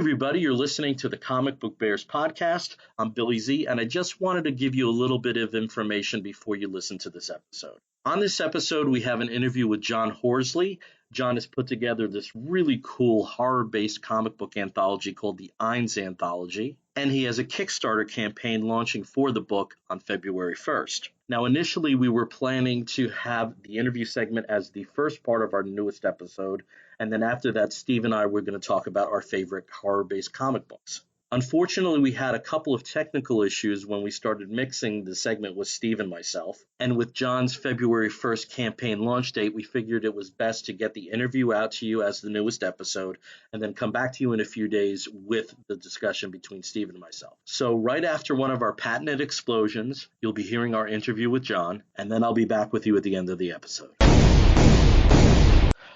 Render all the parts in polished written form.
everybody. You're listening to the Comic Book Bears podcast. I'm Billy Z, and I just wanted to give you a little bit of information before you listen to this episode. On this episode, we have an interview with John Horsley. John has put together this really cool horror-based comic book anthology called the Eynes Anthology, and he has a Kickstarter campaign launching for the book on February 1st. Now, initially, we were planning to have the interview segment as the first part of our newest episode, and then after that, Steve and I were going to talk about our favorite horror-based comic books. Unfortunately, we had a couple of technical issues when we started mixing the segment with Steve and myself. And with John's February 1st campaign launch date, we figured it was best to get the interview out to you as the newest episode and then come back to you in a few days with the discussion between Steve and myself. So right after one of our patented explosions, you'll be hearing our interview with John, and then I'll be back with you at the end of the episode.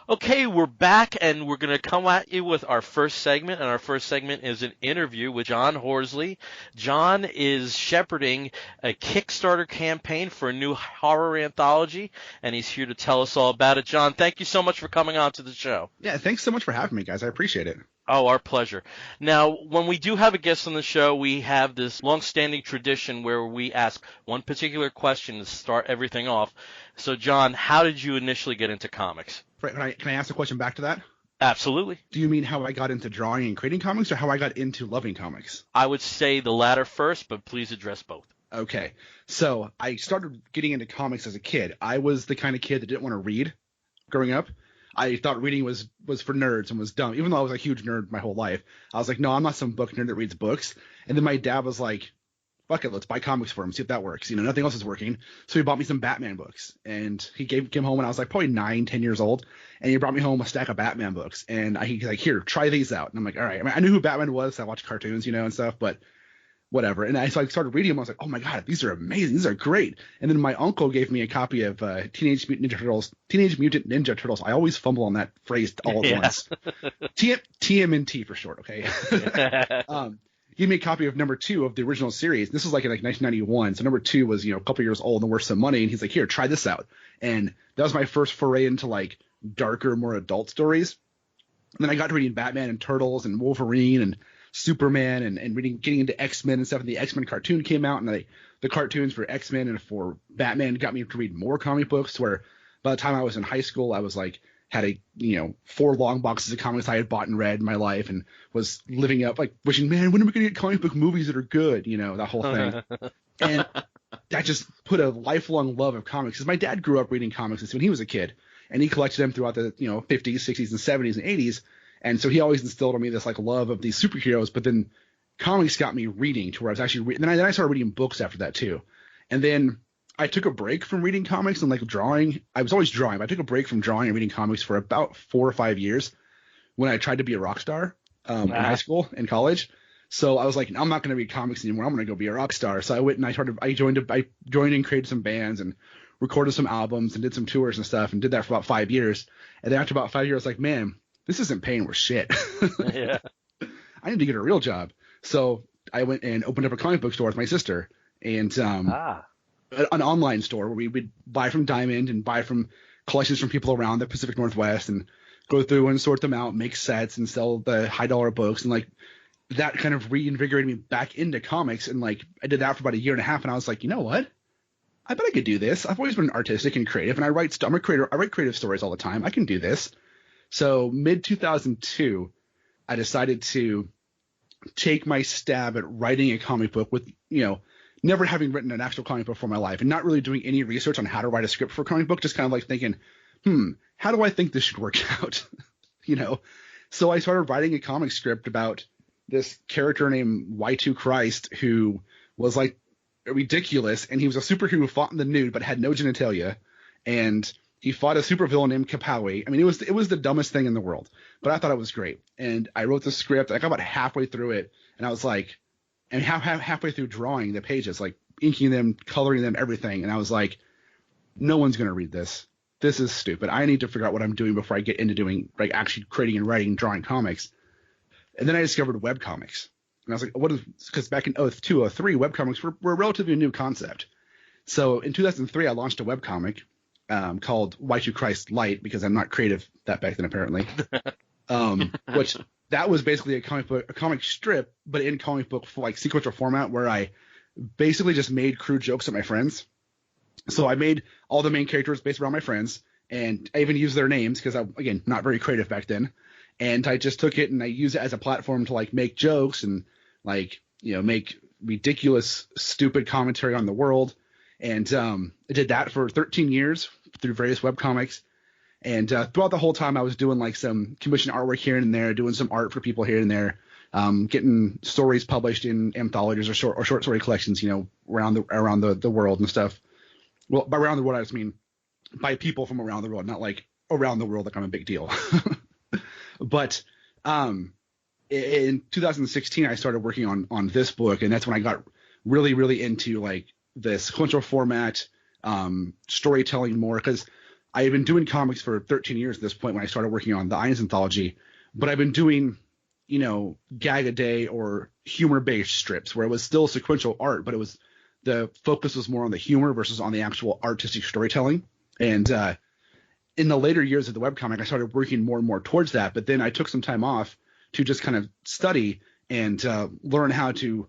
Okay, we're back, and we're going to come at you with our first segment, and our first segment is an interview with John Horsley. John is shepherding a Kickstarter campaign for a new horror anthology, and he's here to tell us all about it. John, thank you so much for coming on to the show. Yeah, thanks so much for having me, guys. I appreciate it. Oh, our pleasure. Now, when we do have a guest on the show, we have this long-standing tradition where we ask one particular question to start everything off. So, John, how did you initially get into comics? Can I ask a question back to that? Absolutely. Do you mean how I got into drawing and creating comics, or how I got into loving comics? I would say the latter first, but please address both. Okay. So I started getting into comics as a kid. I was the kind of kid that didn't want to read growing up. I thought reading was for nerds and was dumb. Even though I was a huge nerd my whole life, I was like, no, I'm not some book nerd that reads books. And then my dad was like, fuck it, let's buy comics for him, see if that works. You know, nothing else is working. So he bought me some Batman books, and he came home when I was like probably 9, 10 years old, and he brought me home a stack of Batman books. And he's like, here, try these out. And I'm like, all right. I mean, I knew who Batman was. I watched cartoons, you know, and stuff, but whatever. And so I started reading them. I was like, oh my God, these are amazing. These are great. And then my uncle gave me a copy of Teenage Mutant Ninja Turtles. I always fumble on that phrase all at once. TMNT for short. Okay. He gave me a copy of number 2 of the original series. This was like in 1991. So number 2 was, a couple years old and worth some money. And he's like, here, try this out. And that was my first foray into like darker, more adult stories. And then I got to reading Batman and Turtles and Wolverine and Superman and getting into X-Men and stuff. And the X-Men cartoon came out, and the cartoons for X-Men and for Batman got me to read more comic books, where by the time I was in high school, I was like, had 4 long boxes of comics I had bought and read in my life, and was living up, like wishing, man, when are we going to get comic book movies that are good? That whole thing. And that just put a lifelong love of comics, because my dad grew up reading comics when he was a kid, and he collected them throughout the 50s, 60s, and 70s and 80s. And so he always instilled in me this like love of these superheroes. But then comics got me reading to where I was actually reading. Then I started reading books after that too. And then I took a break from reading comics and like drawing. I was always drawing, but I took a break from drawing and reading comics for about 4 or 5 years when I tried to be a rock star in high school and college. So I was like, I'm not going to read comics anymore. I'm going to go be a rock star. So I went and I joined and created some bands and recorded some albums and did some tours and stuff, and did that for about 5 years. And then after about 5 years, I was like, man, this isn't paying worth shit. Yeah. I need to get a real job. So I went and opened up a comic book store with my sister, and an online store where we would buy from Diamond and buy from collections from people around the Pacific Northwest, and go through and sort them out, make sets, and sell the high dollar books. And like that kind of reinvigorated me back into comics. And like I did that for about a year and a half, and I was like, you know what? I bet I could do this. I've always been artistic and creative, and I'm a creator. I write creative stories all the time. I can do this. So mid 2002, I decided to take my stab at writing a comic book with, never having written an actual comic book for my life, and not really doing any research on how to write a script for a comic book, just kind of like thinking, how do I think this should work out? So I started writing a comic script about this character named Y2 Christ, who was like ridiculous, and he was a superhero who fought in the nude but had no genitalia, and he fought a supervillain named Kapowie. I mean, it was the dumbest thing in the world, but I thought it was great. And I wrote the script. I got about halfway through it, and I was like, and halfway through drawing the pages, like inking them, coloring them, everything. And I was like, no one's going to read this. This is stupid. I need to figure out what I'm doing before I get into doing, like, actually creating and writing and drawing comics. And then I discovered webcomics. And I was like, because back in 2002, 2003, webcomics were a relatively new concept. So in 2003, I launched a webcomic called Y2 Christ Light, because I'm not creative that back then, apparently. Which that was basically a comic strip, but in comic book like sequential format, where I basically just made crude jokes at my friends. So I made all the main characters based around my friends, and I even used their names because I, again, not very creative back then. And I just took it and I used it as a platform to like make jokes and like, make ridiculous, stupid commentary on the world. And I did that for 13 years through various webcomics. And throughout the whole time, I was doing like some commissioned artwork here and there, doing some art for people here and there, getting stories published in anthologies or short story collections, around the world and stuff. Well, by around the world, I just mean by people from around the world, not like around the world like I'm a big deal. But in 2016, I started working on this book, and that's when I got really, really into like the sequential format, storytelling more, because I had been doing comics for 13 years at this point when I started working on the Eynes Anthology, but I've been doing, gag a day or humor-based strips where it was still sequential art, but the focus was more on the humor versus on the actual artistic storytelling. And in the later years of the webcomic, I started working more and more towards that. But then I took some time off to just kind of study and learn how to,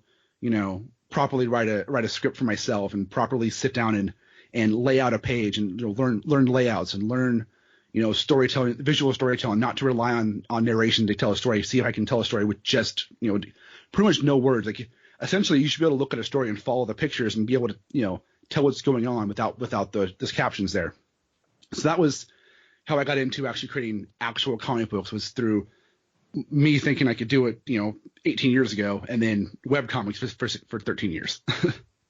properly write a script for myself and properly sit down and lay out a page and learn layouts and learn, storytelling, visual storytelling, not to rely on narration to tell a story. See if I can tell a story with just, pretty much no words. Like essentially, you should be able to look at a story and follow the pictures and be able to, tell what's going on without those captions there. So that was how I got into actually creating actual comic books, was through me thinking I could do it, 18 years ago, and then webcomics for 13 years.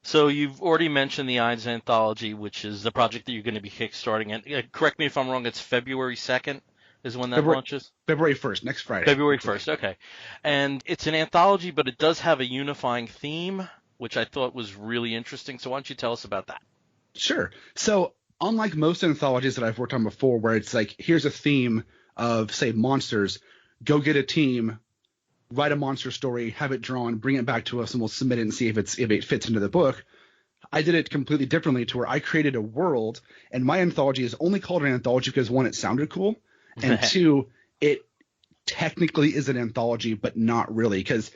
So you've already mentioned the Eynes Anthology, which is the project that you're going to be kickstarting. And correct me if I'm wrong, it's February 2nd is when that launches? February 1st, next Friday. February 1st, okay. And it's an anthology, but it does have a unifying theme, which I thought was really interesting. So why don't you tell us about that? Sure. So unlike most anthologies that I've worked on before, where it's like, here's a theme of, say, monsters, go get a team, write a monster story, have it drawn, bring it back to us, and we'll submit it and see if it fits into the book. I did it completely differently, to where I created a world, and my anthology is only called an anthology because, one, it sounded cool, and two, it technically is an anthology, but not really, because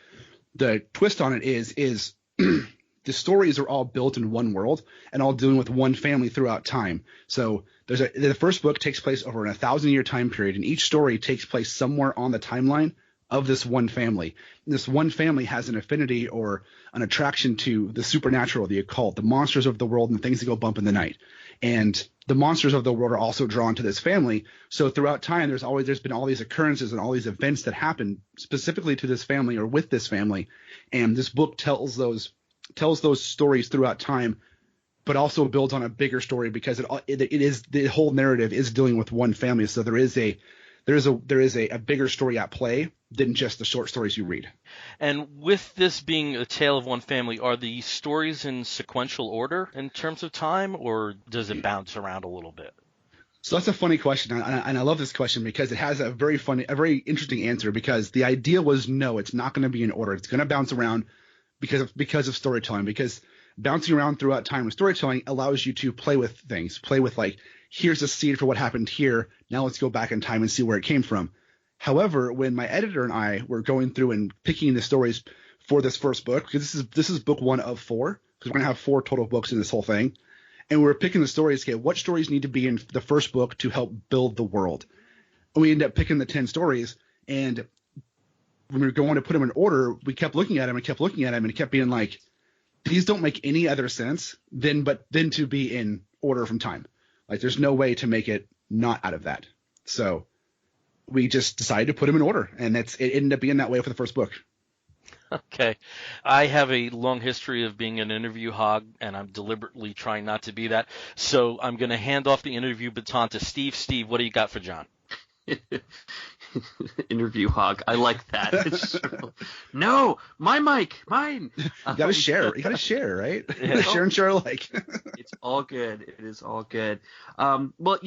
the twist on it is the stories are all built in one world and all dealing with one family throughout time. So the first book takes place over an 1,000-year time period, and each story takes place somewhere on the timeline of this one family. And this one family has an affinity or an attraction to the supernatural, the occult, the monsters of the world, and the things that go bump in the night. And the monsters of the world are also drawn to this family. So throughout time, there's been all these occurrences and all these events that happen specifically to this family or with this family. And this book tells those stories throughout time, but also builds on a bigger story, because it is, the whole narrative is dealing with one family. So there is a bigger story at play than just the short stories you read. And with this being a tale of one family, are the stories in sequential order in terms of time, or does it bounce around a little bit? So that's a funny question, and I love this question because it has a very interesting answer, because the idea was, no, it's not going to be in order. It's going to bounce around because of storytelling, because bouncing around throughout time with storytelling allows you to play with things, like, here's a seed for what happened here. Now let's go back in time and see where it came from. However, when my editor and I were going through and picking the stories for this first book, because this is book 1 of 4, because we're going to have 4 total books in this whole thing, and we were picking the stories, okay, what stories need to be in the first book to help build the world? And we ended up picking the 10 stories, and when we were going to put them in order, we kept looking at them and it kept being like, these don't make any other sense than to be in order from time. Like, there's no way to make it not out of that. So we just decided to put them in order, and it ended up being that way for the first book. Okay. I have a long history of being an interview hog, and I'm deliberately trying not to be that. So I'm going to hand off the interview baton to Steve. Steve, what do you got for John? Interview hog. I like that. No, my mic, mine. You gotta share. You gotta share, right? Yeah. Share and share alike. It's all good. It is all good. Well,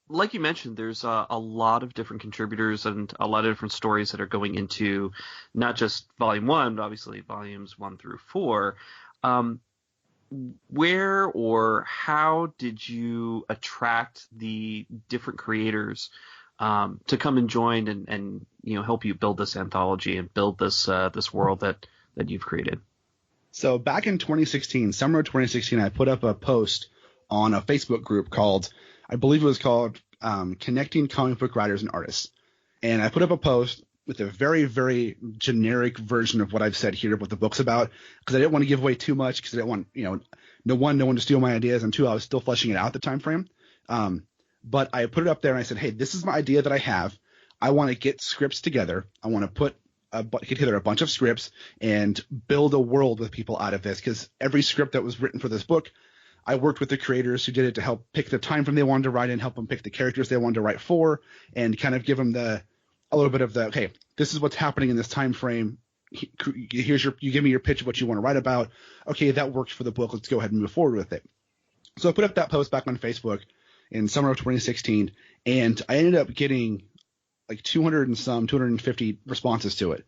like you mentioned, there's a lot of different contributors and a lot of different stories that are going into not just volume 1, but obviously volumes 1 through 4. Where or how did you attract the different creators to come and join and help you build this anthology and build this world that you've created? So back in 2016, summer of 2016, I put up a post on a Facebook group called, I believe it was called Connecting Comic Book Writers and Artists. And I put up a post with a very, very generic version of what I've said here, what the book's about, because I didn't want to give away too much, because I didn't want, no one to steal my ideas, and two, I was still fleshing it out at the time frame. But I put it up there and I said, hey, this is my idea that I have. I want to get scripts together. I want to get together a bunch of scripts and build a world with people out of this, because every script that was written for this book, I worked with the creators who did it to help pick the time frame they wanted to write in, help them pick the characters they wanted to write for, and kind of give them a little bit of the, okay, this is what's happening in this time frame. You give me your pitch of what you want to write about. Okay, that works for the book. Let's go ahead and move forward with it. So I put up that post back on Facebook in summer of 2016, and I ended up getting like 250 responses to it.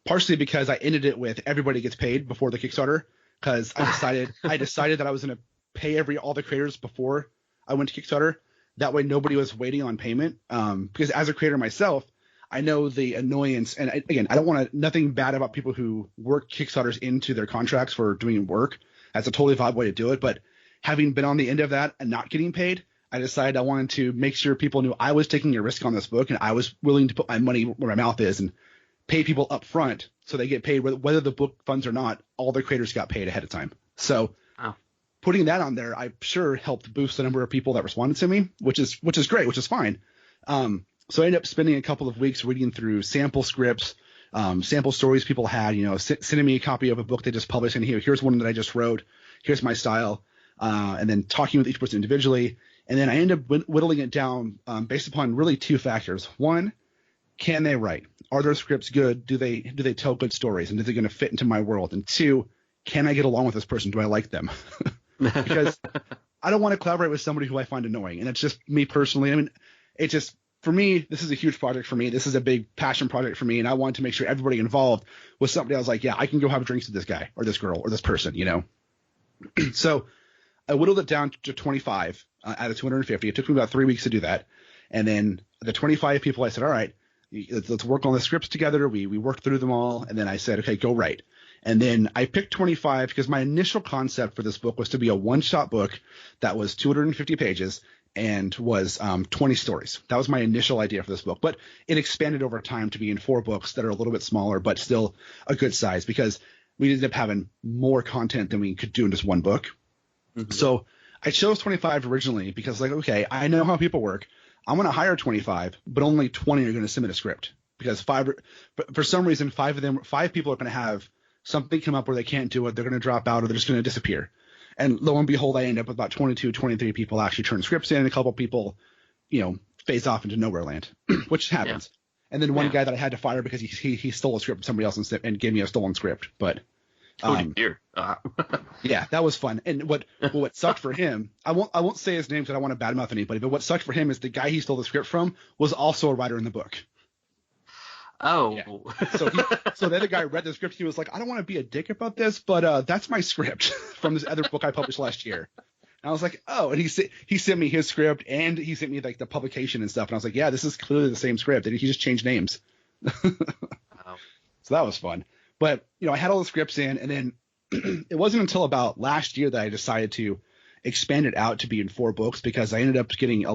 Partially because I ended it with everybody gets paid before the Kickstarter, because I decided that I was going to pay all the creators before I went to Kickstarter. That way nobody was waiting on payment. Because as a creator myself, I know the annoyance, and I don't want nothing bad about people who work Kickstarters into their contracts for doing work. That's a totally viable way to do it. But having been on the end of that and not getting paid, I decided I wanted to make sure people knew I was taking a risk on this book, and I was willing to put my money where my mouth is and pay people up front so they get paid whether the book funds or not. All the creators got paid ahead of time. So putting that on there, I'm sure helped boost the number of people that responded to me, which is great, which is fine. So I ended up spending a couple of weeks reading through sample scripts, sample stories people had, sending me a copy of a book they just published, and here's one that I just wrote, here's my style, and then talking with each person individually. And then I ended up whittling it down based upon really two factors. One, can they write? Are their scripts good? Do they tell good stories? And is it going to fit into my world? And two, can I get along with this person? Do I like them? Because I don't want to collaborate with somebody who I find annoying. And it's just me personally. I mean, it's just, for me, this is a huge project for me. This is a big passion project for me. And I wanted to make sure everybody involved was somebody I was like, yeah, I can go have drinks with this guy or this girl or this person, So I whittled it down to 25 out of 250. It took me about 3 weeks to do that. And then the 25 people, I said, all right, let's work on the scripts together. We worked through them all. And then I said, okay, go write. And then I picked 25 because my initial concept for this book was to be a one-shot book that was 250 pages and was 20 stories. That was my initial idea for this book. But it expanded over time to be in 4 books that are a little bit smaller, but still a good size, because we ended up having more content than we could do in just one book. Mm-hmm. So I chose 25 originally because, okay, I know how people work. I'm going to hire 25, but only 20 are going to submit a script, because for some reason, 5 people are going to have something come up where they can't do it. They're going to drop out, or they're just going to disappear. And lo and behold, I end up with about 22, 23 people actually turn scripts in, and a couple people, phase off into nowhere land, which happens. Yeah. And then one guy that I had to fire because he stole a script from somebody else and gave me a stolen script. But dear. Yeah, that was fun. And what sucked for him, I won't say his name because I don't want to badmouth anybody, but what sucked for him is the guy he stole the script from was also a writer in the book. Oh. Yeah. So the other guy read the script. He was like, I don't want to be a dick about this, but that's my script from this other book I published last year. And I was like, oh, and he sent me his script, and he sent me the publication and stuff. And I was like, yeah, this is clearly the same script. And he just changed names. Wow. So that was fun. But, I had all the scripts in, and then it wasn't until about last year that I decided to expand it out to be in 4 books, because I ended up getting I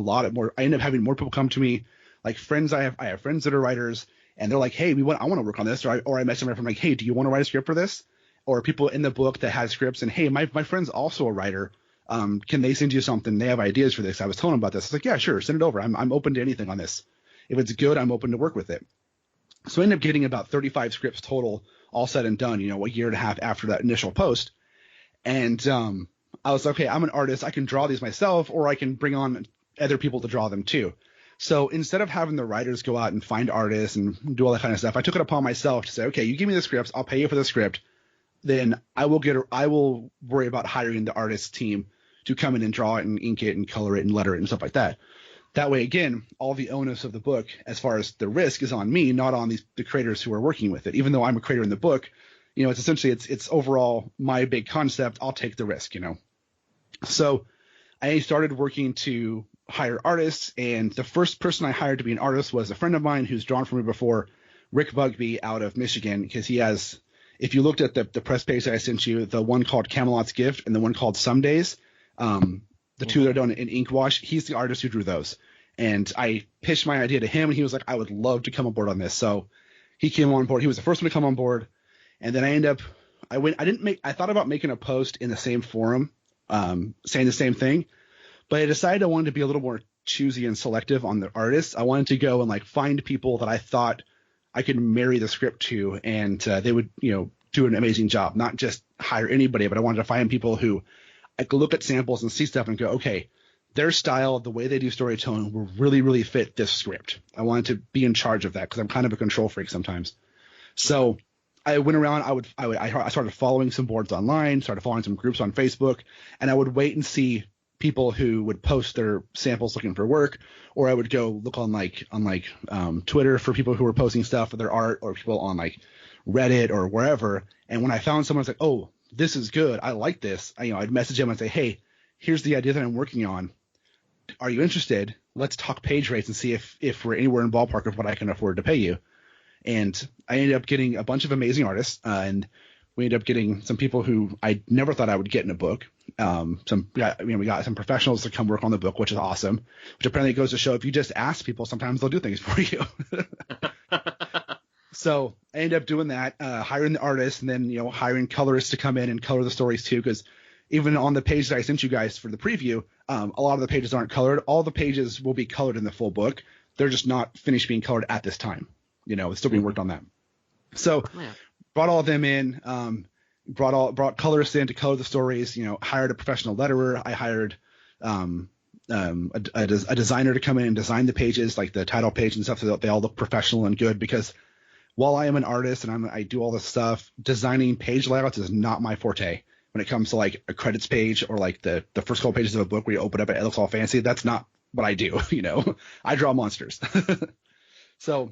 ended up having more people come to me, like friends. I have friends that are writers, and they're like, hey, I want to work on this. Or I met somebody from like, hey, do you want to write a script for this? Or people in the book that had scripts, and hey, my friend's also a writer. Can they send you something? They have ideas for this. I was telling them about this. I was like, yeah, sure, send it over. I'm open to anything on this. If it's good, I'm open to work with it. So I ended up getting about 35 scripts total, all said and done, a year and a half after that initial post. And I was like, okay, I'm an artist. I can draw these myself, or I can bring on other people to draw them too. So instead of having the writers go out and find artists and do all that kind of stuff, I took it upon myself to say, okay, you give me the scripts, I'll pay you for the script. Then I will worry about hiring the artist team to come in and draw it and ink it and color it and letter it and stuff like that. That way, again, all the onus of the book, as far as the risk, is on me, not on the creators who are working with it. Even though I'm a creator in the book, it's essentially it's overall my big concept. I'll take the risk, So I started working to hire artists. And the first person I hired to be an artist was a friend of mine who's drawn for me before, Rick Bugby out of Michigan, because he has, if you looked at the press page that I sent you, the one called Camelot's Gift and the one called Some Days, the two that are done in ink wash, he's the artist who drew those. And I pitched my idea to him, and he was like, I would love to come on board on this. So he came on board. He was the first one to come on board. And then I thought about making a post in the same forum, saying the same thing, but I decided I wanted to be a little more choosy and selective on the artists. I wanted to go and like find people that I thought I could marry the script to, and they would, do an amazing job, not just hire anybody, but I wanted to find people who I could look at samples and see stuff and go, okay, their style, the way they do storytelling will really, really fit this script. I wanted to be in charge of that because I'm kind of a control freak sometimes. So I went around, I started following some boards online, started following some groups on Facebook, and I would wait and see people who would post their samples looking for work, or I would go look on Twitter for people who were posting stuff for their art, or people on like Reddit or wherever. And when I found someone, I was like, oh, this is good, I like this. I'd message them and say, hey, here's the idea that I'm working on. Are you interested? Let's talk page rates and see if we're anywhere in ballpark of what I can afford to pay you. And I ended up getting a bunch of amazing artists, and we ended up getting some people who I never thought I would get in a book. We got some professionals to come work on the book, which is awesome. Which apparently goes to show if you just ask people, sometimes they'll do things for you. So I ended up doing that, hiring the artists, and then hiring colorists to come in and color the stories too. Because even on the page that I sent you guys for the preview, a lot of the pages aren't colored. All the pages will be colored in the full book. They're just not finished being colored at this time. It's still being worked on that. So brought all of them in, brought colorists in to color the stories, hired a professional letterer. I hired a designer to come in and design the pages, like the title page and stuff, so that they all look professional and good. Because while I am an artist and I do all this stuff, designing page layouts is not my forte. When it comes to like a credits page or like the first couple pages of a book where you open up and it looks all fancy, that's not what I do. I draw monsters. So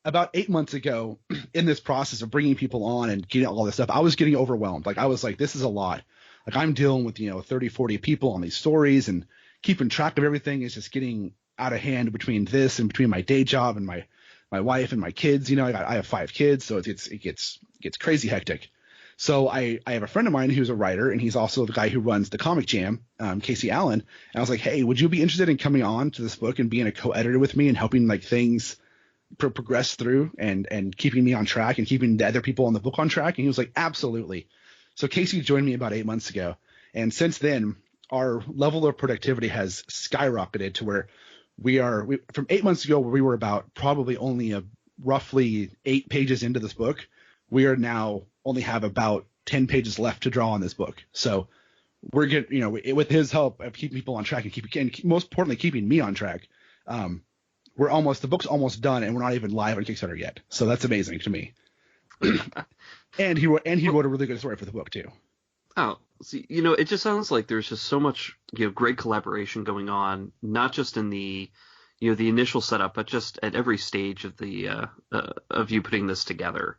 about 8 months ago, in this process of bringing people on and getting all this stuff, I was getting overwhelmed. Like I was like, this is a lot. Like I'm dealing with 30, 40 people on these stories, and keeping track of everything is just getting out of hand between this and between my day job and my wife and my kids. I have 5 kids, so it gets crazy hectic. So I have a friend of mine who's a writer, and he's also the guy who runs the Comic Jam, Casey Allen. And I was like, hey, would you be interested in coming on to this book and being a co-editor with me and helping like things progress through and keeping me on track and keeping the other people on the book on track? And he was like, absolutely. So Casey joined me about 8 months ago. And since then, our level of productivity has skyrocketed to where we from 8 months ago, where we were about probably only roughly 8 pages into this book, we are now only have about 10 pages left to draw on this book. So we're getting, with his help of keeping people on track and most importantly, keeping me on track. The book's almost done, and we're not even live on Kickstarter yet. So that's amazing to me. and he wrote a really good story for the book too. Oh, see, it just sounds like there's just so much, great collaboration going on, not just in the, the initial setup, but just at every stage of the, of you putting this together.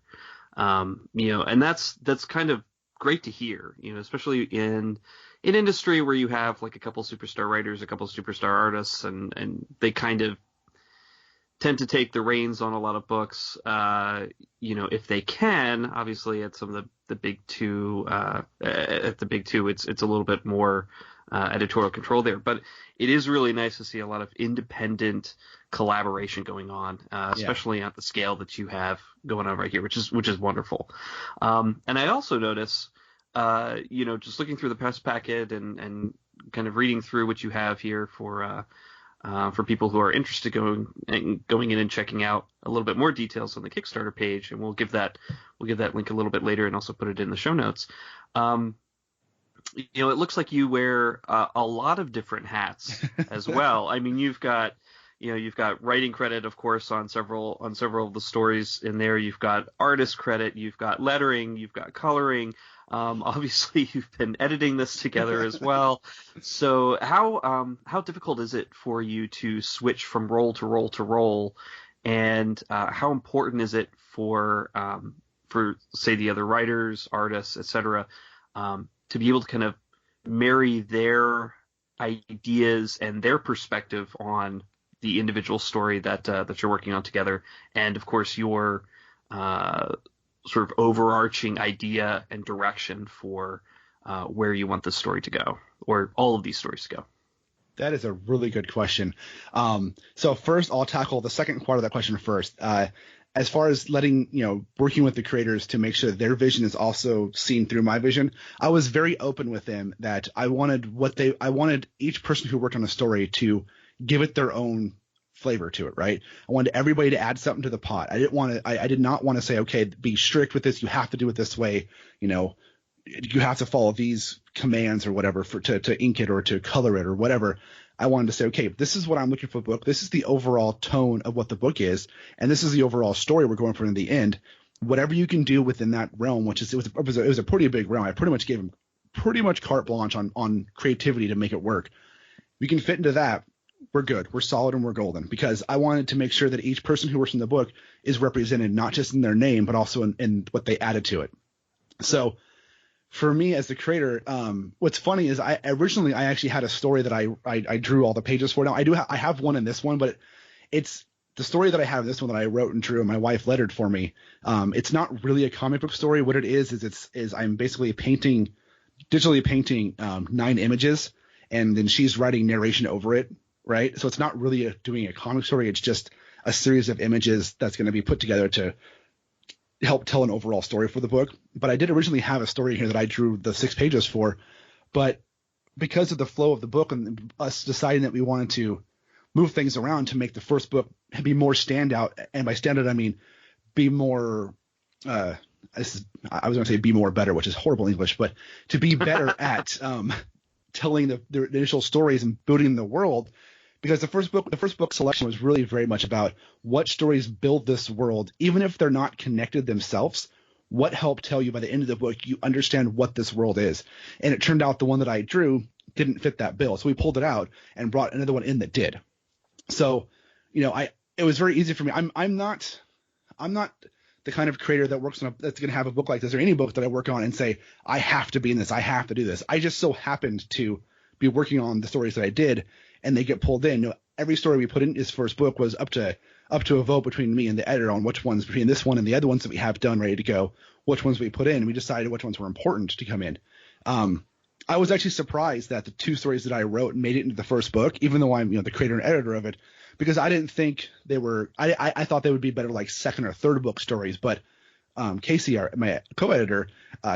And that's kind of great to hear, especially in industry where you have like a couple superstar writers, a couple superstar artists, and they kind of tend to take the reins on a lot of books, if they can. Obviously at some of the big two, it's a little bit more editorial control there, but it is really nice to see a lot of independent collaboration going on, especially at the scale that you have going on right here, which is wonderful. And I also notice, just looking through the press packet and kind of reading through what you have here for people who are interested going in and checking out a little bit more details on the Kickstarter page, and we'll give that link a little bit later and also put it in the show notes. It looks like you wear a lot of different hats as well. I mean, you've got writing credit, of course, on several of the stories in there. You've got artist credit, you've got lettering, you've got coloring. Obviously, you've been editing this together as well. So how difficult is it for you to switch from role to role to role, and how important is it for say the other writers, artists, etc., to be able to kind of marry their ideas and their perspective on the individual story that you're working on together, and of course your sort of overarching idea and direction for where you want the story to go, or all of these stories to go. That is a really good question. So first, I'll tackle the second part of that question first. As far as working with the creators to make sure their vision is also seen through my vision, I was very open with them that I wanted each person who worked on a story to give it their own flavor to it, right? I wanted everybody to add something to the pot. I did not want to say, okay, be strict with this. You have to do it this way. You have to follow these commands or whatever to ink it or to color it or whatever. I wanted to say, okay, this is what I'm looking for the book. This is the overall tone of what the book is, and this is the overall story we're going for in the end. Whatever you can do within that realm, which is it was a pretty big realm. I pretty much gave him pretty much carte blanche on creativity to make it work. We can fit into that. We're good. We're solid and we're golden, because I wanted to make sure that each person who works in the book is represented not just in their name, but also in what they added to it. So for me as the creator, what's funny is I actually had a story that I drew all the pages for. Now I have one in this one, but it's the story that I have in this one that I wrote and drew and my wife lettered for me. It's not really a comic book story. What it is I'm basically digitally painting 9 images, and then she's writing narration over it. Right. So it's not really doing a comic story. It's just a series of images that's going to be put together to help tell an overall story for the book. But I did originally have a story here that I drew the 6 pages for, but because of the flow of the book and us deciding that we wanted to move things around to make the first book be more standout, and by standout I mean be more I was going to say be more better, which is horrible English, but to be better at telling the initial stories and building the world. Because the first book selection was really very much about what stories build this world, even if they're not connected themselves. What helped tell you by the end of the book you understand what this world is. And it turned out the one that I drew didn't fit that bill, so we pulled it out and brought another one in that did. So, it was very easy for me. I'm not the kind of creator that works that's going to have a book like this or any book that I work on and say I have to be in this, I have to do this. I just so happened to be working on the stories that I did, and they get pulled in. Every story we put in his first book was up to a vote between me and the editor on which ones between this one and the other ones that we have done ready to go, which ones we put in. We decided which ones were important to come in. I was actually surprised that the 2 stories that I wrote made it into the first book, even though I'm the creator and editor of it, because I didn't think they were. I thought they would be better like second or third book stories. But Casey, my co-editor,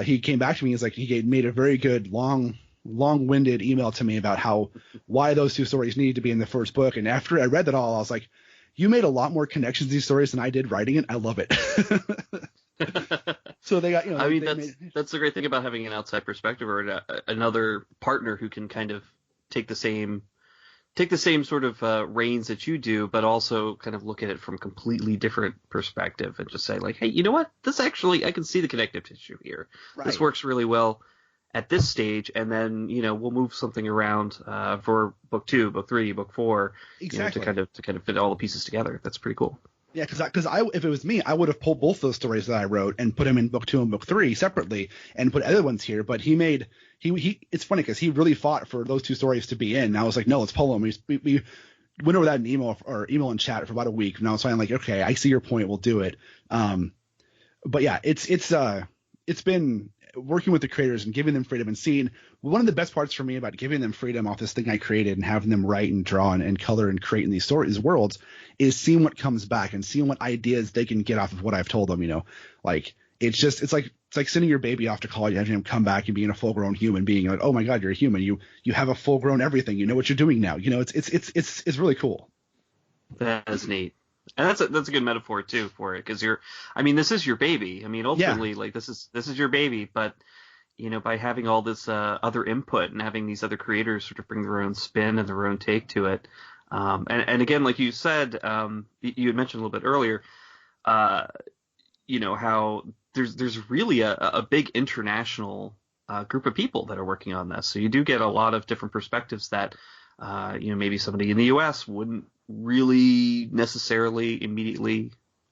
he came back to me. He's like, he made a very good long-winded email to me about why those 2 stories needed to be in the first book. And after I read that all, I was like, you made a lot more connections to these stories than I did writing it. I love it. So they got, that's the great thing about having an outside perspective or another partner who can kind of take the same sort of reins that you do, but also kind of look at it from a completely different perspective and just say like, hey, you know what? This actually, I can see the connective tissue here. Right. This works really well at this stage, and then we'll move something around for book 2, book 3, book 4, exactly, to kind of fit all the pieces together. That's pretty cool. Yeah, because if it was me, I would have pulled both those stories that I wrote and put them in book 2 and book 3 separately, and put other ones here. But he it's funny because he really fought for those 2 stories to be in. And I was like, no, let's pull them. We went over that in email and chat for about a week, and I was finally like, okay, I see your point, we'll do it. But yeah, it's been working with the creators and giving them freedom and seeing. One of the best parts for me about giving them freedom off this thing I created and having them write and draw and color and create in these worlds is seeing what comes back and seeing what ideas they can get off of what I've told them. Like it's like sending your baby off to college, having him come back and being a full grown human being like, oh my God, you're a human. You have a full grown everything. You know what you're doing now. It's really cool. That is neat. And that's a good metaphor too for it, because this is your baby. Ultimately, yeah, like this is your baby, but by having all this other input and having these other creators sort of bring their own spin and their own take to it. And again, like you said, you had mentioned a little bit earlier, how there's really a big international group of people that are working on this. So you do get a lot of different perspectives that maybe somebody in the U.S. wouldn't really necessarily immediately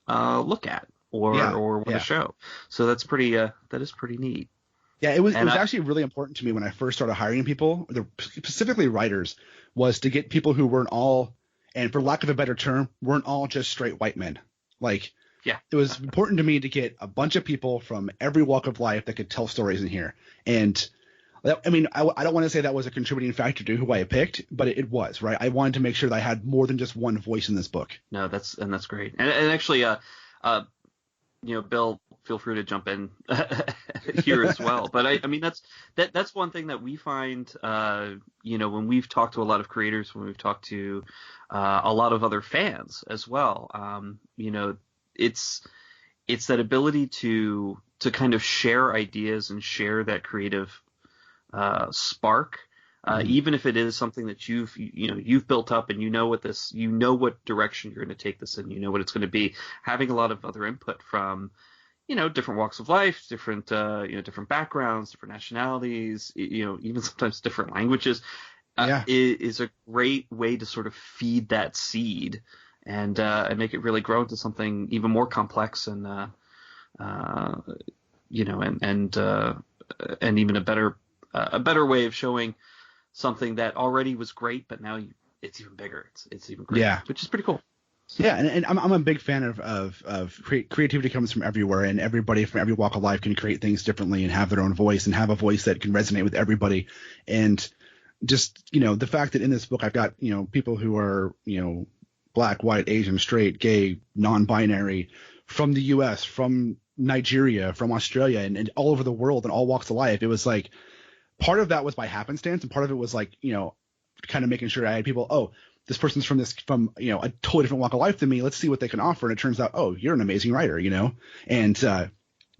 look at or want to show. So that is pretty neat. Yeah, it was actually really important to me when I first started hiring people, specifically writers, was to get people who weren't all, and for lack of a better term, weren't all just straight white men. Like, Yeah. It was important to me to get a bunch of people from every walk of life that could tell stories in here. And I mean, I don't want to say that was a contributing factor to who I picked, but it was, right? I wanted to make sure that I had more than just one voice in this book. No, that's great. And actually, Bill, feel free to jump in here as well. But I mean, that's one thing that we find, when we've talked to a lot of creators, when we've talked to a lot of other fans as well, it's that ability to kind of share ideas and share that creative spark. Even if it is something that you've built up and what direction you're going to take this in, what it's going to be, having a lot of other input from, different walks of life, different backgrounds, different nationalities, even sometimes different languages, is a great way to sort of feed that seed and make it really grow into something even more complex and even a better way of showing something that already was great, but now it's even bigger. It's even greater, which is pretty cool. Yeah, and I'm a big fan of creativity comes from everywhere, and everybody from every walk of life can create things differently and have their own voice and have a voice that can resonate with everybody. And just, the fact that in this book I've got, people who are, black, white, Asian, straight, gay, non-binary, from the US, from Nigeria, from Australia, and all over the world and all walks of life. It was like, part of that was by happenstance, and part of it was like, kind of making sure I had people, this person's from a totally different walk of life than me. Let's see what they can offer. And it turns out, you're an amazing writer, and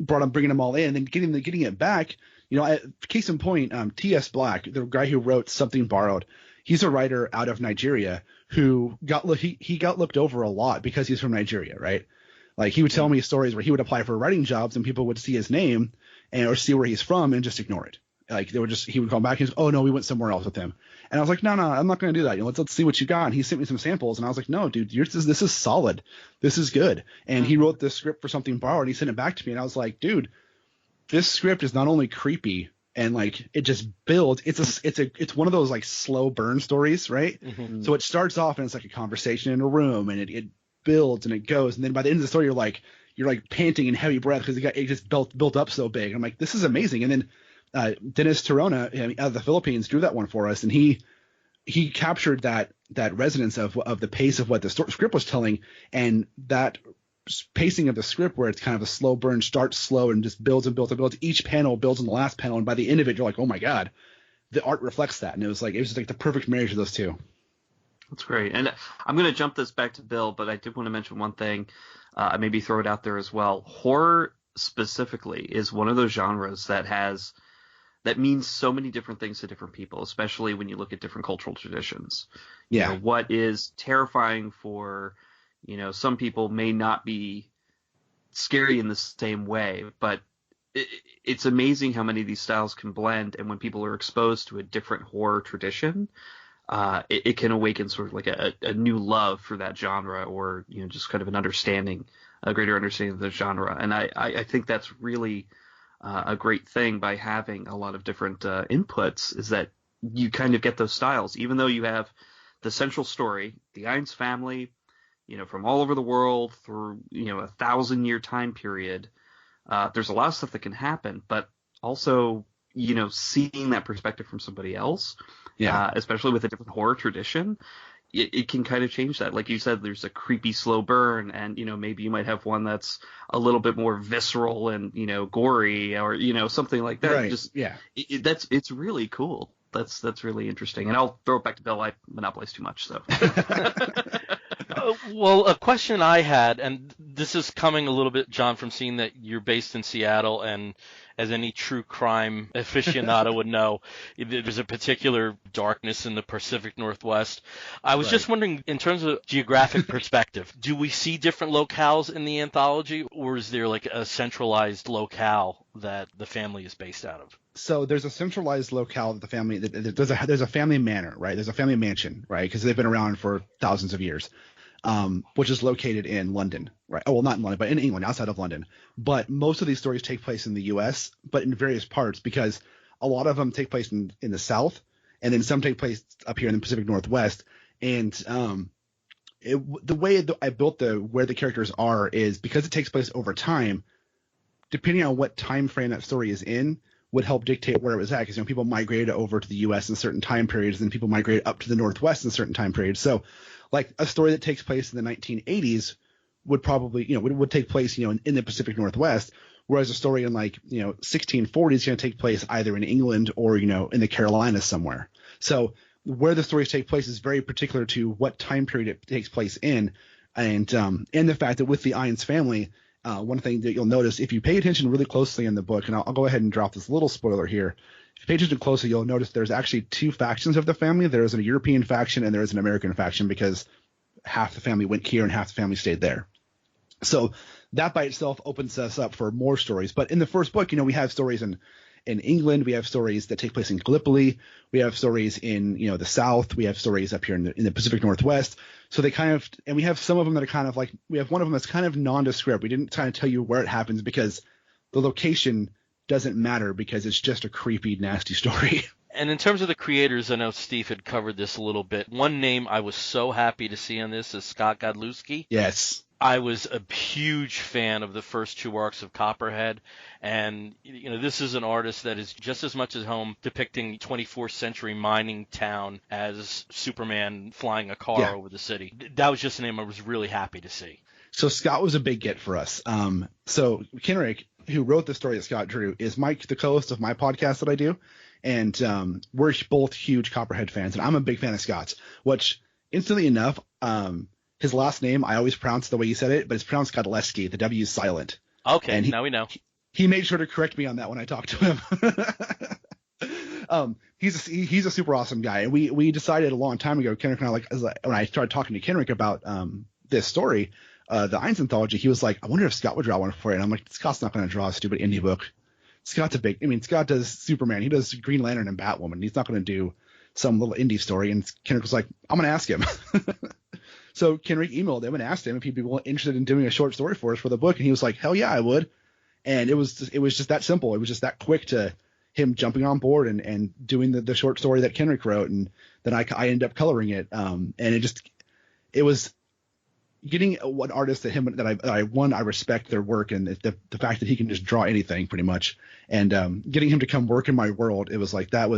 bringing them all in and then getting it back. Case in point, T.S. Black, the guy who wrote Something Borrowed, he's a writer out of Nigeria who got looked over a lot because he's from Nigeria, right? Like, he would tell me stories where he would apply for writing jobs and people would see his name or see where he's from and just ignore it. Like, he would call back and he's, no, we went somewhere else with him. And I was like, no, I'm not going to do that. Let's see what you got. And he sent me some samples and I was like, no, dude, this is solid. This is good. And he wrote this script for Something Borrowed and he sent it back to me. And I was like, dude, this script is not only creepy and like, it just builds. It's one of those like slow burn stories, right? Mm-hmm. So it starts off and it's like a conversation in a room and it builds and it goes. And then by the end of the story, you're like panting in heavy breath because it just built up so big. I'm like, this is amazing. And then Dennis Torona out of the Philippines drew that one for us, and he captured that resonance of the pace of what the script was telling, and that pacing of the script where it's kind of a slow burn, starts slow and just builds and builds and builds. Each panel builds on the last panel, and by the end of it, you're like, oh my god, the art reflects that, and it was just like the perfect marriage of those two. That's great, and I'm going to jump this back to Bill, but I did want to mention one thing. Maybe throw it out there as well. Horror specifically is one of those genres that means so many different things to different people, especially when you look at different cultural traditions. Yeah. What is terrifying for, some people may not be scary in the same way, but it's amazing how many of these styles can blend. And when people are exposed to a different horror tradition, it can awaken sort of like a new love for that genre, or, just kind of a greater understanding of the genre. And I think that's really a great thing by having a lot of different inputs, is that you kind of get those styles, even though you have the central story, the Eynes family, from all over the world through, 1,000-year time period. There's a lot of stuff that can happen, but also, seeing that perspective from somebody else, especially with a different horror tradition, it can kind of change that. Like you said, there's a creepy slow burn, and maybe you might have one that's a little bit more visceral and gory, or something like that. Just it's really cool. That's really interesting. And I'll throw it back to Bill. I monopolize too much, so. Well, a question I had, and this is coming a little bit, John, from seeing that you're based in Seattle, and as any true crime aficionado would know, there's a particular darkness in the Pacific Northwest. I was just wondering, in terms of geographic perspective, do we see different locales in the anthology, or is there like a centralized locale that the family is based out of? So there's a centralized locale that the family, there's a family manor, right? There's a family mansion, right? Because they've been around for thousands of years. which is located in London, right? Oh, well, not in London, but in England, outside of London. But most of these stories take place in the U.S., but in various parts, because a lot of them take place in the South, and then some take place up here in the Pacific Northwest. And the way that I built where the characters are is because it takes place over time. Depending on what time frame that story is in, would help dictate where it was at. Because people migrated over to the U.S. in certain time periods, and people migrated up to the Northwest in certain time periods. So, like a story that takes place in the 1980s would probably, would take place, in the Pacific Northwest, whereas a story in 1640 is going to take place either in England or in the Carolinas somewhere. So where the stories take place is very particular to what time period it takes place in, and the fact that with the Eynes family. One thing that you'll notice if you pay attention really closely in the book, and I'll go ahead and drop this little spoiler here. If you pay attention closely, you'll notice there's actually two factions of the family. There's a European faction and there's an American faction, because half the family went here and half the family stayed there. So that by itself opens us up for more stories. But in the first book, we have stories in England, we have stories that take place in Gallipoli, we have stories in the South, we have stories up here in the Pacific Northwest. So they kind of, and we have some of them that are kind of like, we have one of them that's kind of nondescript. We didn't kind of tell you where it happens because the location doesn't matter, because it's just a creepy, nasty story. And in terms of the creators, I know Steve had covered this a little bit. One name I was so happy to see on this is Scott Godlewski. Yes. I was a huge fan of the first two arcs of Copperhead, and this is an artist that is just as much at home depicting 24th century mining town as Superman flying a car over the city. That was just a name I was really happy to see. So Scott was a big get for us. So Kenrick, who wrote the story that Scott drew, is Mike, the co-host of my podcast that I do, and we're both huge Copperhead fans, and I'm a big fan of Scott's, which instantly enough, his last name, I always pronounce the way you said it, but it's pronounced Godlewski. The W is silent. Okay, and now we know. He made sure to correct me on that when I talked to him. He's a super awesome guy. And we decided a long time ago, Kenrick and I, when I started talking to Kenrick about this story, the Eynes Anthology, he was like, I wonder if Scott would draw one for it. And I'm like, Scott's not going to draw a stupid indie book. Scott does Superman. He does Green Lantern and Batwoman. He's not going to do some little indie story. And Kenrick was like, I'm going to ask him. So Kenrick emailed him and asked him if he'd be interested in doing a short story for us for the book, and he was like, "Hell yeah, I would." And it was just that simple. It was just that quick to him jumping on board and doing the short story that Kenrick wrote, and then I ended up coloring it. And it was getting one artist that I respect their work, and the fact that he can just draw anything pretty much, and getting him to come work in my world, it was like that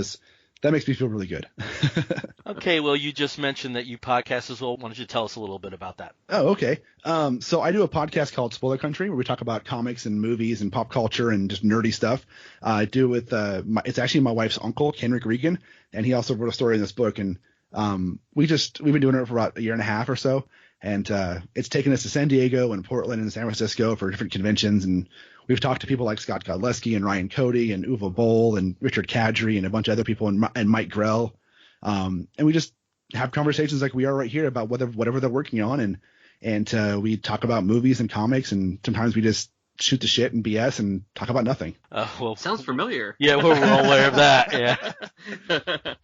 makes me feel really good. Okay, well, you just mentioned that you podcast as well. Why don't you tell us a little bit about that? Oh, okay. So I do a podcast called Spoiler Country, where we talk about comics and movies and pop culture and just nerdy stuff. I do it with it's actually my wife's uncle, Kenrick Regan, and he also wrote a story in this book. And we've been doing it for about a year and a half or so, and it's taken us to San Diego and Portland and San Francisco for different conventions, and we've talked to people like Scott Godlewski and Ryan Cody and Uwe Boll and Richard Kadri and a bunch of other people and Mike Grell. And we just have conversations like we are right here about whatever they're working on. And we talk about movies and comics, and sometimes we just shoot the shit and BS and talk about nothing. Well, sounds familiar. Yeah, we're all aware of that. Yeah.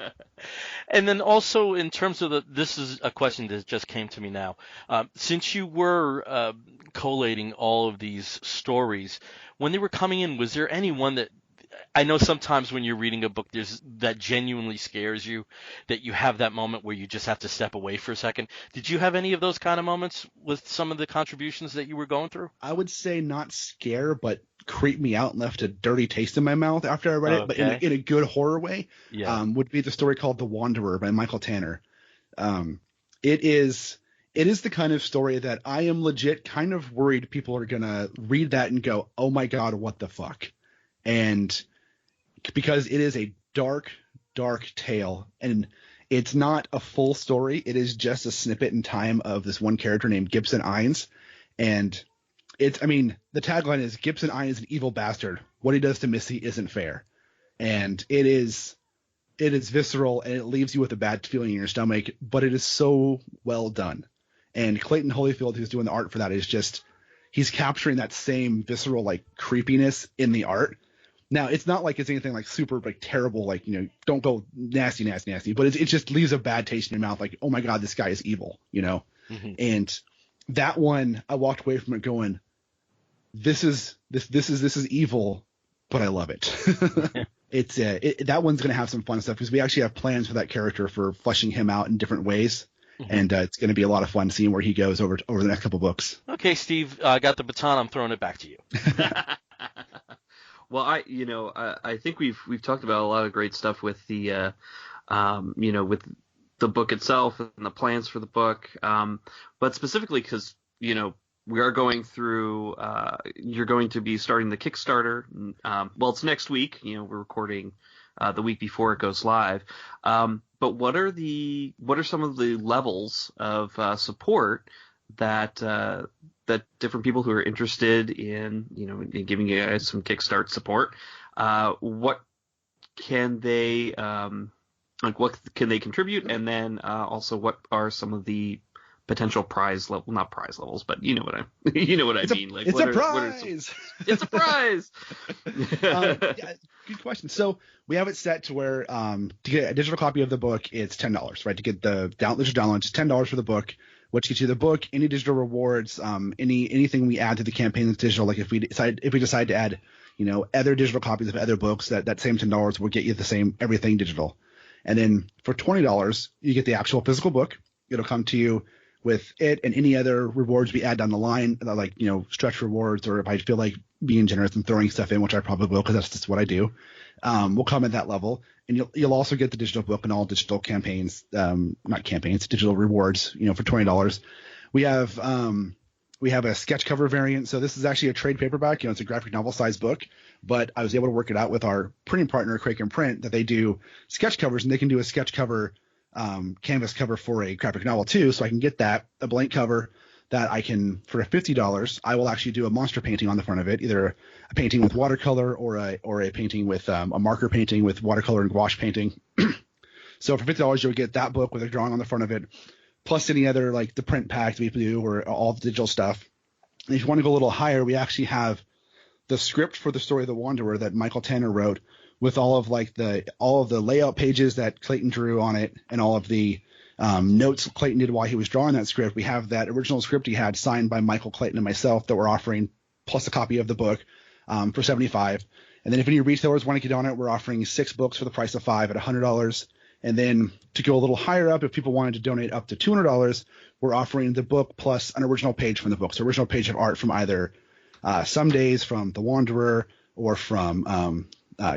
And then also in terms of this is a question that just came to me now. Since you were collating all of these stories, when they were coming in, was there any one that, I know sometimes when you're reading a book that genuinely scares you, that you have that moment where you just have to step away for a second. Did you have any of those kind of moments with some of the contributions that you were going through? I would say not scare, but creep me out and left a dirty taste in my mouth after I read it, but in a good horror way. Yeah. Would be the story called The Wanderer by Michael Tanner. It is the kind of story that I am legit kind of worried people are going to read that and go, oh my God, what the fuck? And because it is a dark, dark tale, and it's not a full story. It is just a snippet in time of this one character named Gibson Eynes. And the tagline is Gibson Eynes, an evil bastard. What he does to Missy isn't fair. And it is visceral, and it leaves you with a bad feeling in your stomach, but it is so well done. And Clayton Holyfield, who's doing the art for that, he's capturing that same visceral, like, creepiness in the art. Now, it's not like it's anything like super like terrible, like, don't go nasty, but it just leaves a bad taste in your mouth. Like, oh my God, this guy is evil, And that one, I walked away from it going, this is evil, but I love it. That one's going to have some fun stuff because we actually have plans for that character for fleshing him out in different ways. And it's going to be a lot of fun seeing where he goes over the next couple books. Okay, Steve, I got the baton. I'm throwing it back to you. Well, I think we've talked about a lot of great stuff with the, with the book itself and the plans for the book. But specifically because, we are going through, you're going to be starting the Kickstarter. Well, it's next week. We're recording the week before it goes live. But what are some of the levels of support that different people who are interested in in giving you guys some Kickstart support, what can they what can they contribute, and then also what are some of the potential prize level, not prize levels, but you know what I mean. Like, it's a prize. It's a prize. Yeah, good question. So we have it set to where to get a digital copy of the book, it's $10, right? To get the digital download, it's $10 for the book, which gets you the book, any digital rewards, anything we add to the campaign that's digital. Like if we decide to add, other digital copies of other books, that same $10 will get you the same everything digital. And then for $20, you get the actual physical book. It'll come to you with it and any other rewards we add down the line, like, stretch rewards, or if I feel like being generous and throwing stuff in, which I probably will because that's just what I do, will come at that level. And you'll also get the digital book and all digital campaigns, digital rewards, for $20. We have a sketch cover variant. So this is actually a trade paperback. It's a graphic novel size book, but I was able to work it out with our printing partner, Kraken Print, that they do sketch covers, and they can do a sketch cover canvas cover for a graphic novel too. So I can get that, a blank cover that I can, for $50, I will actually do a monster painting on the front of it, either a painting with watercolor or a painting with a marker painting with watercolor and gouache painting. So for $50, you'll get that book with a drawing on the front of it, plus any other, like the print packs we do or all the digital stuff. And if you want to go a little higher, we actually have the script for the story of the Wanderer that Michael Tanner wrote, with all of the layout pages that Clayton drew on it and all of the notes Clayton did while he was drawing that script. We have that original script he had signed by Michael, Clayton, and myself that we're offering, plus a copy of the book for $75. And then if any retailers want to get on it, we're offering 6 books for the price of 5 at $100. And then to go a little higher up, if people wanted to donate up to $200, we're offering the book plus an original page from the book. So original page of art from either Some Days, from The Wanderer, or from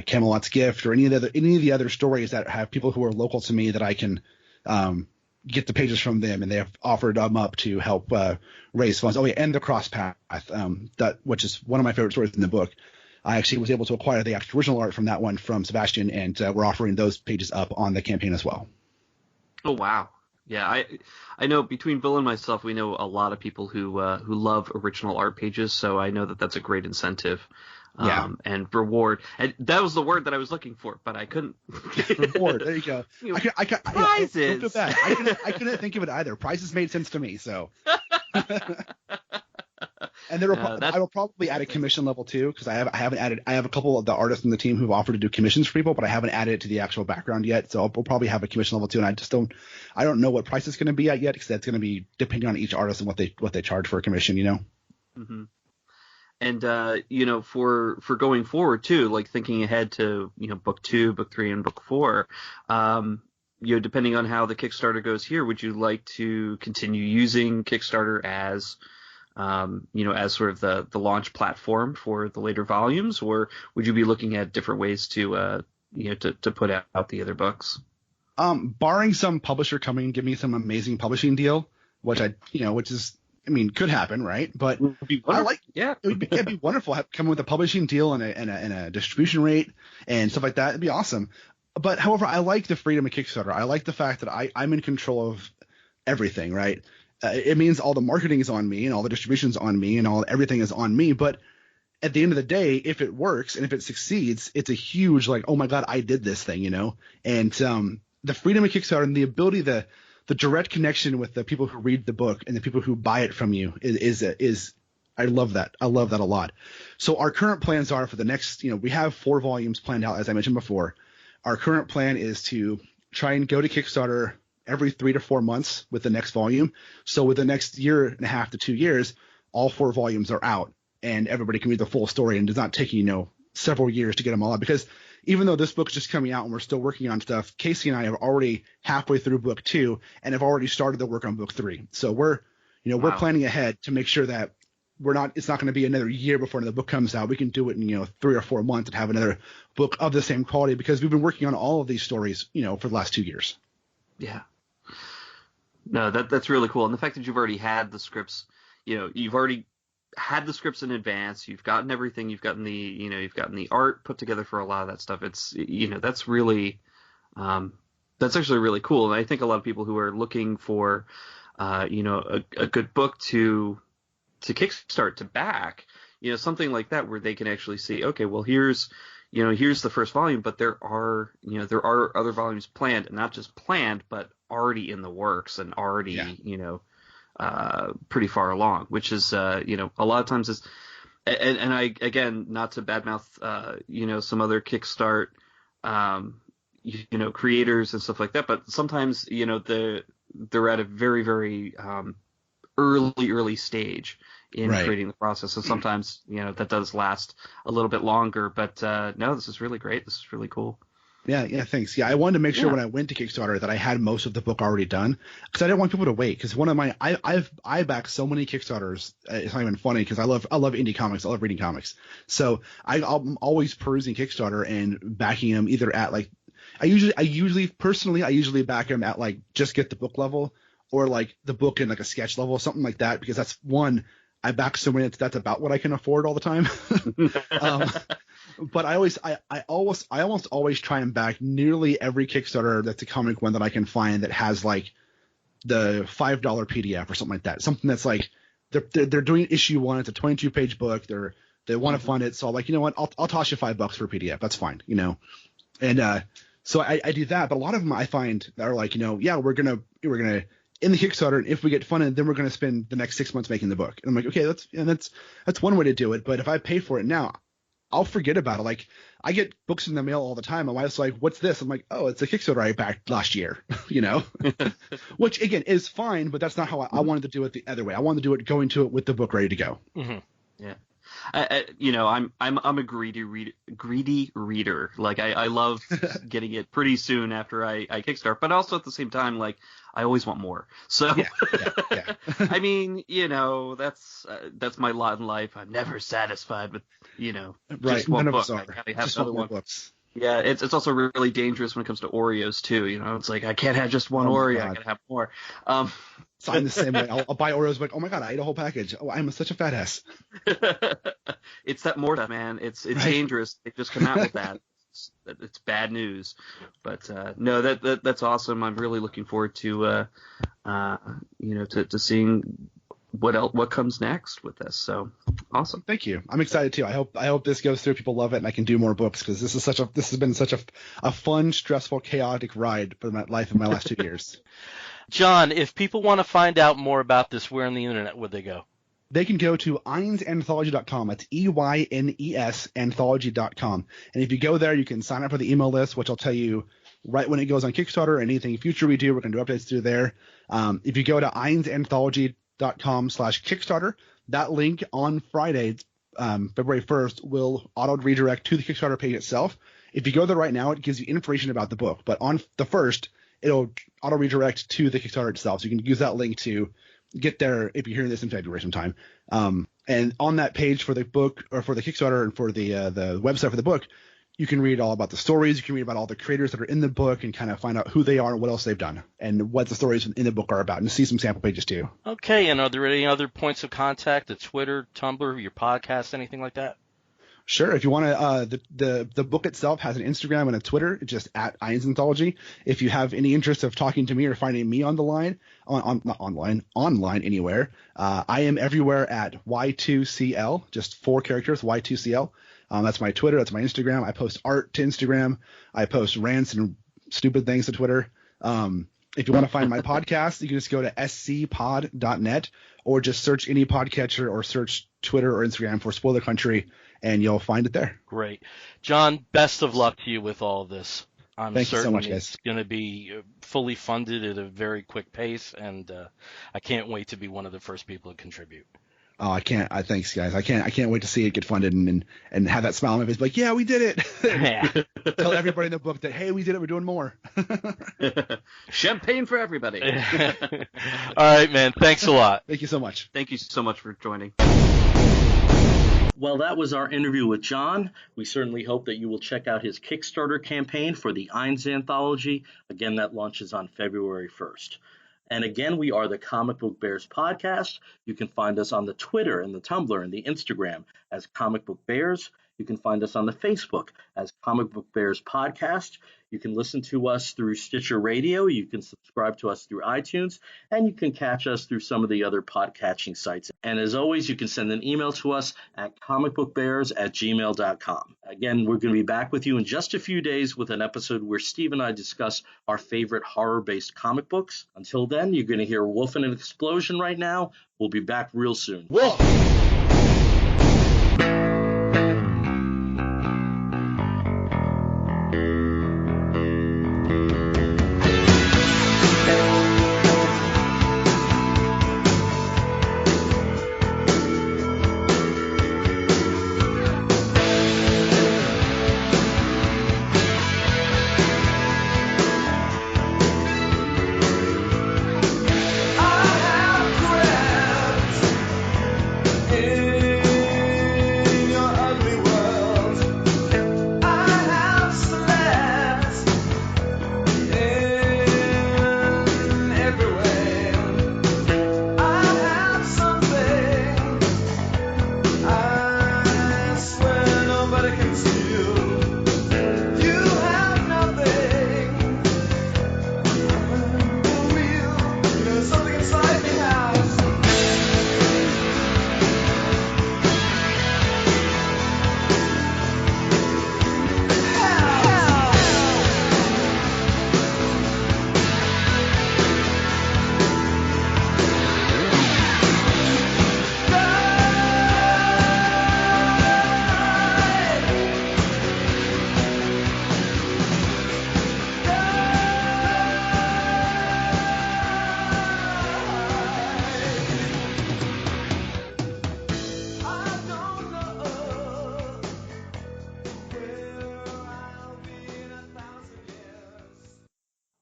Camelot's Gift, or any of the other stories that have people who are local to me that I can get the pages from them, and they have offered them up to help raise funds. Oh yeah, and The Cross Path, which is one of my favorite stories in the book. I actually was able to acquire the actual original art from that one from Sebastian, and we're offering those pages up on the campaign as well. Oh wow. Yeah, I know between Bill and myself, we know a lot of people who love original art pages, so I know that that's a great incentive. And reward. And that was the word that I was looking for, but I couldn't. Reward. There you go. Prizes. Don't feel bad. I couldn't think of it either. Prizes made sense to me, so. And I will probably add a commission level too, because I haven't added. I have a couple of the artists in the team who've offered to do commissions for people, but I haven't added it to the actual background yet. So we'll probably have a commission level too, and I don't know what price it's going to be at yet, because that's going to be depending on each artist and what they charge for a commission. Mm-hmm. And for going forward too, like thinking ahead to book 2, book 3, and book 4, depending on how the Kickstarter goes here, would you like to continue using Kickstarter as as sort of the launch platform for the later volumes, or would you be looking at different ways to put out the other books? Barring some publisher coming and give me some amazing publishing deal, which could happen, right? But it'd be wonderful coming with a publishing deal and a distribution rate and stuff like that. It'd be awesome. But however, I like the freedom of Kickstarter. I like the fact that I'm in control of everything, right? It means all the marketing is on me and all the distribution is on me and everything is on me. But at the end of the day, if it works and if it succeeds, it's a huge, like, oh my God, I did this thing, And the freedom of Kickstarter and the ability, the direct connection with the people who read the book and the people who buy it from you is I love that. I love that a lot. So our current plans are for the next, we have 4 volumes planned out, as I mentioned before. Our current plan is to try and go to Kickstarter every 3 to 4 months with the next volume. So with the next year and a half to 2 years, all 4 volumes are out and everybody can read the full story, and does not take, several years to get them all out. Because even though this book's just coming out and we're still working on stuff, Casey and I are already halfway through book 2 and have already started the work on book 3. So we're planning ahead to make sure that it's not going to be another year before another book comes out. We can do it in, 3 or 4 months and have another book of the same quality, because we've been working on all of these stories, for the last 2 years. Yeah. No, that's really cool. And the fact that you've already had the scripts, you've already had the scripts in advance, you've gotten everything, you've gotten the art put together for a lot of that stuff. It's, that's really, that's actually really cool. And I think a lot of people who are looking for, a good book to kickstart, to back, something like that, where they can actually see, okay, well, here's the first volume, but there are other volumes planned, and not just planned, but already in the works and already, pretty far along, which is, a lot of times is, and I, again, not to badmouth, some other Kickstart, creators and stuff like that, but sometimes, they're at a very, very, early stage in creating the process. And sometimes, that does last a little bit longer, but, no, this is really great. This is really cool. Yeah, thanks. Yeah, I wanted to make sure when I went to Kickstarter that I had most of the book already done, because I didn't want people to wait. Because one of my I back so many Kickstarters, it's not even funny, because I love indie comics. I love reading comics. So I'm always perusing Kickstarter and backing them either at like I usually back them at like just get the book level, or like the book in like a sketch level, something like that, because that's one. I back so many that's about what I can afford all the time. But I almost always try and back nearly every Kickstarter that's a comic one that I can find that has like the $5 PDF or something like that. Something that's like they're doing issue 1. It's a 22-page book. They want to fund it, so I'm like, you know what? I'll toss you $5 for a PDF. That's fine, And so I do that. But a lot of them I find that are like, yeah, we're gonna in the Kickstarter, and if we get funded, then we're going to spend the next 6 months making the book. And I'm like, okay, that's one way to do it. But if I pay for it now, I'll forget about it. Like, I get books in the mail all the time. My wife's like, what's this? I'm like, oh, it's a Kickstarter I backed last year, which again is fine, but that's not how I wanted to do it the other way. I wanted to do it going to it with the book ready to go. Mm-hmm. Yeah. I'm a greedy reader. Like I love getting it pretty soon after I kickstart, but also at the same time, like I always want more. So yeah. I mean, that's my lot in life. I'm never satisfied with just one book. I gotta have another one. Books. Yeah, it's also really dangerous when it comes to Oreos too. It's like I can't have just one Oreo. I gotta have more. So I'm the same way. I'll buy Oreos, like, oh my god, I ate a whole package. Oh, I'm such a fat ass. It's that more stuff, man. It's dangerous. They just come out with that. It's bad news. But no, that's awesome. I'm really looking forward to to seeing what comes next with this. So awesome. Thank you. I'm excited too. I hope this goes through. People love it, and I can do more books, because this has been such a fun, stressful, chaotic ride for my life in my last 2 years. John, if people want to find out more about this, where on the internet would they go? They can go to EynesAnthology.com. That's EYNES Anthology.com. And if you go there, you can sign up for the email list, which I'll tell you right when it goes on Kickstarter. Anything future we do, we're going to do updates through there. If you go to EynesAnthology.com/Kickstarter, that link on Friday, February 1st, will auto redirect to the Kickstarter page itself. If you go there right now, it gives you information about the book. But on the 1st, it'll auto redirect to the Kickstarter itself. So you can use that link to get there if you're hearing this in February sometime. And on that page for the book, or for the Kickstarter, and for the website for the book, you can read all about the stories. You can read about all the creators that are in the book and kind of find out who they are and what else they've done and what the stories in the book are about, and see some sample pages too. Okay. And are there any other points of contact? The Twitter, Tumblr, your podcast, anything like that? Sure. If you want to, the book itself has an Instagram and a Twitter. It's just at Eynes Anthology. If you have any interest of talking to me or finding me on the line, online anywhere, I am everywhere at Y2CL, just 4 characters, Y2CL. That's my Twitter. That's my Instagram. I post art to Instagram. I post rants and stupid things to Twitter. If you want to find my podcast, you can just go to scpod.net, or just search any podcatcher or search Twitter or Instagram for Spoiler Country, and you'll find it there. Great. John, best of luck to you with all of this. I'm Thank you so certain much, guys. it's going to be fully funded at a very quick pace, and I can't wait to be one of the first people to contribute. Oh, I can't. Thanks, guys. I can't wait to see it get funded and have that smile on my face, like, yeah, we did it. Yeah. Tell everybody in the book that, hey, we did it. We're doing more. Champagne for everybody. All right, man. Thanks a lot. Thank you so much. Thank you so much for joining. Well, that was our interview with John. We certainly hope that you will check out his Kickstarter campaign for the Eynes Anthology. Again, that launches on February 1st. And again, we are the Comic Book Bears podcast. You can find us on the Twitter and the Tumblr and the Instagram as Comic Book Bears. You can find us on the Facebook as Comic Book Bears Podcast. You can listen to us through Stitcher Radio. You can subscribe to us through iTunes, and you can catch us through some of the other podcatching sites. And as always, you can send an email to us at comicbookbears@gmail.com. Again, we're going to be back with you in just a few days with an episode where Steve and I discuss our favorite horror-based comic books. Until then, you're going to hear Wolf and an Explosion right now. We'll be back real soon. Wolf!